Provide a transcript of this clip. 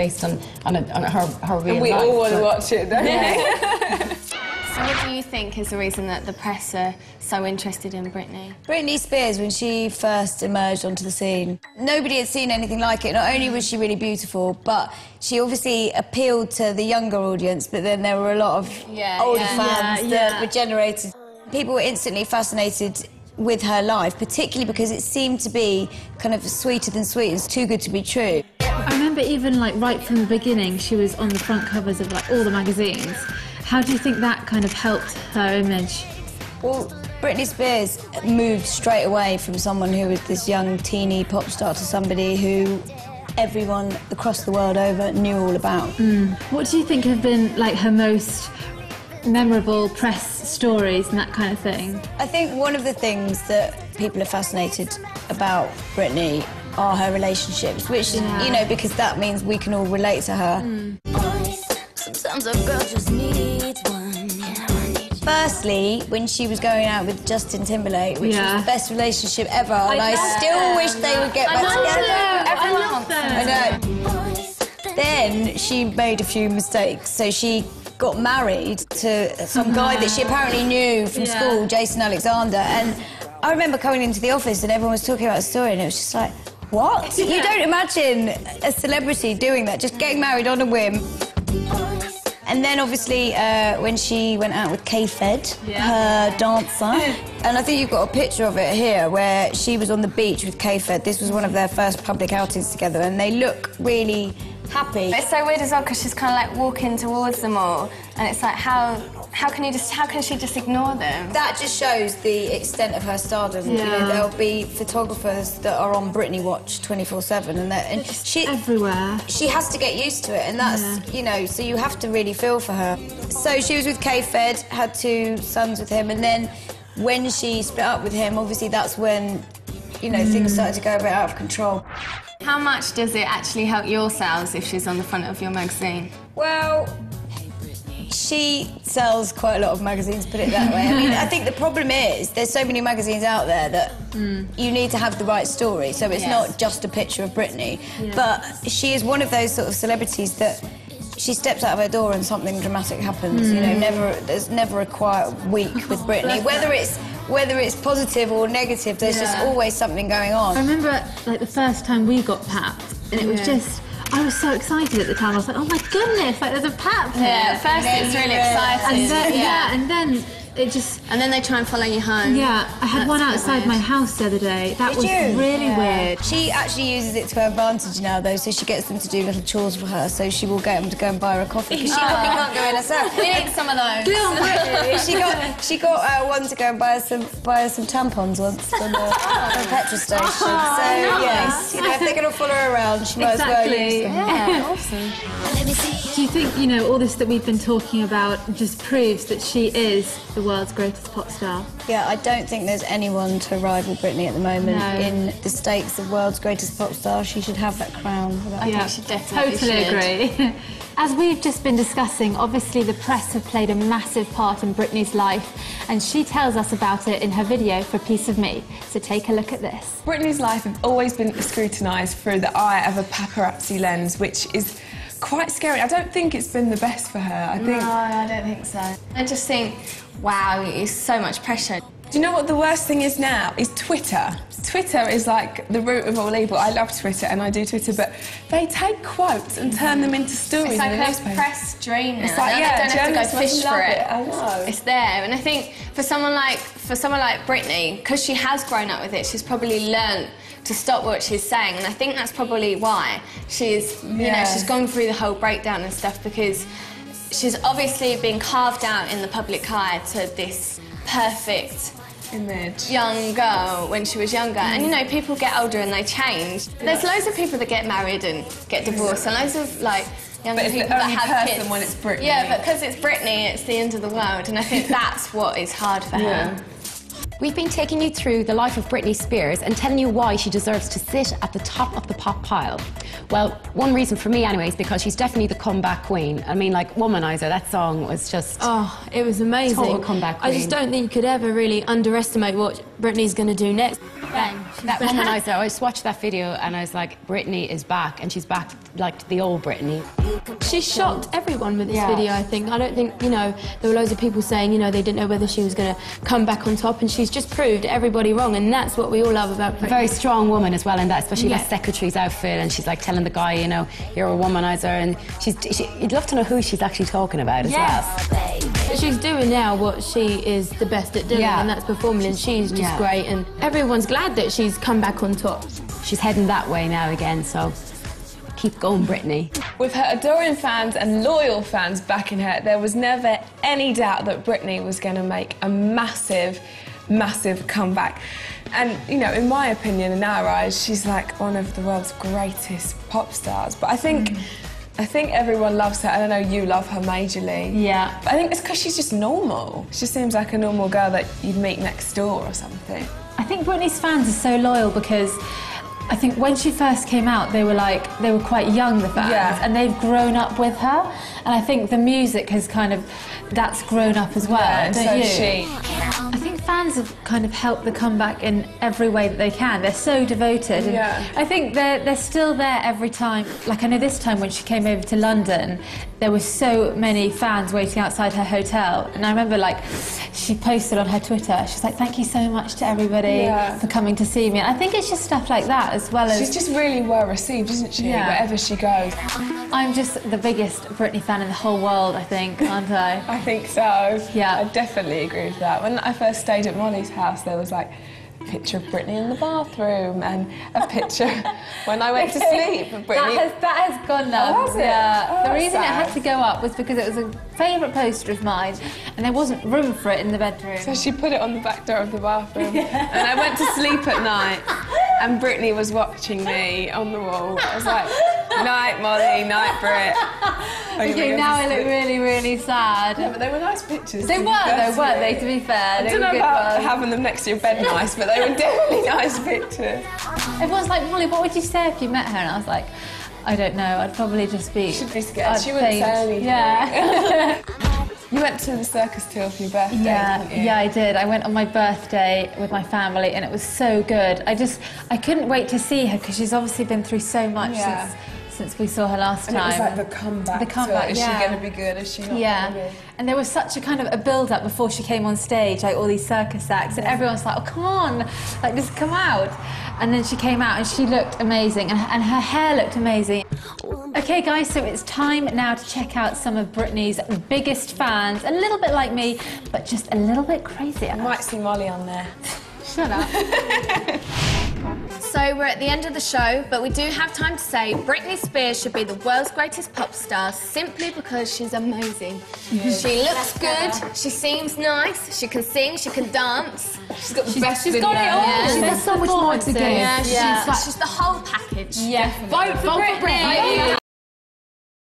based on her real life. We all want to watch it, don't we? So what do you think is the reason that the press are so interested in Britney? Britney Spears, when she first emerged onto the scene, nobody had seen anything like it. Not only was she really beautiful, but she obviously appealed to the younger audience, but then there were a lot of older fans that were generated. People were instantly fascinated with her life, particularly because it seemed to be kind of sweeter than sweet. It's too good to be true. I remember even, like, right from the beginning, she was on the front covers of, like, all the magazines. How do you think that kind of helped her image? Well, Britney Spears moved straight away from someone who was this young, teeny pop star to somebody who everyone across the world over knew all about. What do you think have been, like, her most memorable press stories and that kind of thing? I think one of the things that people are fascinated about Britney are her relationships, which, you know, because that means we can all relate to her. Sometimes a girl just needs one. Firstly, when she was going out with Justin Timberlake, which was the best relationship ever, and I still wish they would get back together. Everyone wants them. I know. Then she made a few mistakes, so she got married to some guy that she apparently knew from school, Jason Alexander, and I remember coming into the office and everyone was talking about the story and it was just like, what? You don't imagine a celebrity doing that, just getting married on a whim. And then, obviously, when she went out with K-Fed, her dancer, and I think you've got a picture of it here, where she was on the beach with K-Fed. This was one of their first public outings together, and they look really happy. It's so weird as well, because she's kind of, like, walking towards them all, and it's like, how can she just ignore them? That just shows the extent of her stardom. You know, there'll be photographers that are on Britney Watch 24/7, and she everywhere. She has to get used to it, and that's you know. So you have to really feel for her. So she was with K-Fed, had 2 sons with him, and then when she split up with him, obviously that's when things started to go a bit out of control. How much does it actually help your sales if she's on the front of your magazine? Well, she sells quite a lot of magazines, put it that way. I mean, I think the problem is there's so many magazines out there that you need to have the right story, so it's not just a picture of Britney. But she is one of those sort of celebrities that she steps out of her door and something dramatic happens. You know, there's never a quiet week with Britney. Whether it's positive or negative, there's just always something going on. I remember, like, the first time we got papped, and it was just... I was so excited at the time. I was like, oh my goodness, like, there's a pap here. Yeah, at first it's really exciting. And then, and then it just... And then they try and follow you home. Yeah, I had one outside my house the other day. That was really weird. She actually uses it to her advantage now, though, so she gets them to do little chores for her, so she will get them to go and buy her a coffee, because she probably can't go in herself. We need some of those. She got one to go and buy her some tampons once on a petrol station. So, yes, you know, if they're going to follow her around, she might as well use them. Yeah, awesome. Do you think, all this that we've been talking about just proves that she is the world's greatest pop star? Yeah, I don't think there's anyone to rival Britney at the moment in the stakes of world's greatest pop star. She should have that crown. I think she definitely totally agree. As we've just been discussing, obviously the press have played a massive part in Britney's life, and she tells us about it in her video for Piece of Me. So take a look at this. Britney's life has always been scrutinised through the eye of a paparazzi lens, which is quite scary. I don't think it's been the best for her. No, I don't think so. I just think, wow, it's so much pressure. Do you know what the worst thing is now? Is Twitter. Twitter is like the root of all evil. I love Twitter and I do Twitter, but they take quotes and turn them into stories. It's like in the a newspaper. press dream. It's like, they don't have to go fish for it. I know. It's there, and I think for someone like Britney, because she has grown up with it, she's probably learnt to stop what she's saying, and I think that's probably why she's, she's gone through the whole breakdown and stuff, because she's obviously been carved out in the public eye to this perfect image young girl when she was younger, and people get older and they change. There's loads of people that get married and get divorced, and loads of younger people that have kids. When it's Britney. Yeah, but because it's Britney, it's the end of the world, and I think that's what is hard for her. We've been taking you through the life of Britney Spears and telling you why she deserves to sit at the top of the pop pile. Well, one reason for me anyway is because she's definitely the comeback queen. I mean, like, Womanizer, that song was just... Oh, it was amazing. Total comeback queen. I just don't think you could ever really underestimate what Britney's going to do next. Bang. That womanizer, I just watched that video and I was like, Britney is back, and she's back like the old Britney. She shocked everyone with this video, I think. I don't think, you know, there were loads of people saying, you know, they didn't know whether she was going to come back on top, and she's just proved everybody wrong, and that's what we all love about Britney. A very strong woman as well in that, especially that secretary's outfit, and she's like telling the guy, you know, you're a womanizer, and you'd love to know who she's actually talking about as well. She's doing now what she is the best at doing, and that's performing, and she's just great, and everyone's glad that she's come back on top. She's heading that way now again, so keep going, Britney. With her adoring fans and loyal fans backing her, there was never any doubt that Britney was going to make a massive, massive comeback. And, you know, in my opinion, in our eyes, she's like one of the world's greatest pop stars. But I think everyone loves her, and I know you love her majorly. Yeah. But I think it's because she's just normal. She seems like a normal girl that you'd meet next door or something. I think Britney's fans are so loyal because I think when she first came out, they were quite young, the fans, and they've grown up with her. And I think the music has that's grown up as well, don't you? She. I think fans have kind of helped the comeback in every way that they can. They're so devoted. And I think they're still there every time. Like, I know this time when she came over to London, there were so many fans waiting outside her hotel. And I remember, like, she posted on her Twitter, she's like, thank you so much to everybody for coming to see me. And I think it's just stuff like that, as well as... She's just really well received, isn't she, wherever she goes? I'm just the biggest Britney fan in the whole world, I think, aren't I? I think so. Yeah. I definitely agree with that. When I first stayed at Molly's house, there was like a picture of Britney in the bathroom and a picture when I went to sleep of Britney. That has gone now. Oh, has it? Oh, the reason sad. it had to go up was because it was a favourite poster of mine and there wasn't room for it in the bedroom. So she put it on the back door of the bathroom. And I went to sleep at night and Britney was watching me on the wall. I was like, night Molly, night Brit. Okay, now I look really, really sad. Yeah, but they were nice pictures. They were though, weren't they, to be fair? I don't know about having them next to your bed nice, but they were definitely nice pictures. Everyone's like, Molly, what would you say if you met her? And I was like, I don't know, I'd probably just be... She'd be scared. She wouldn't say anything. Yeah. You went to the circus tour for your birthday, didn't you? Yeah, I did. I went on my birthday with my family and it was so good. I couldn't wait to see her because she's obviously been through so much since we saw her last time. And it was like the comeback. The comeback, tour. Is she going to be good? Is she not going to be? And there was such a kind of a build-up before she came on stage, like all these circus acts, and everyone's like, oh, come on, like, just come out. And then she came out and she looked amazing, and her hair looked amazing. Okay, guys, so it's time now to check out some of Britney's biggest fans, a little bit like me, but just a little bit crazier. You might see Molly on there. Shut up. So we're at the end of the show, but we do have time to say Britney Spears should be the world's greatest pop star simply because she's amazing. She looks good, she seems nice, she can sing, she can dance. She's got the best She's got it all. Yeah. She's got so much more to give. Yeah, she's the whole package. Yeah. Vote for Britney.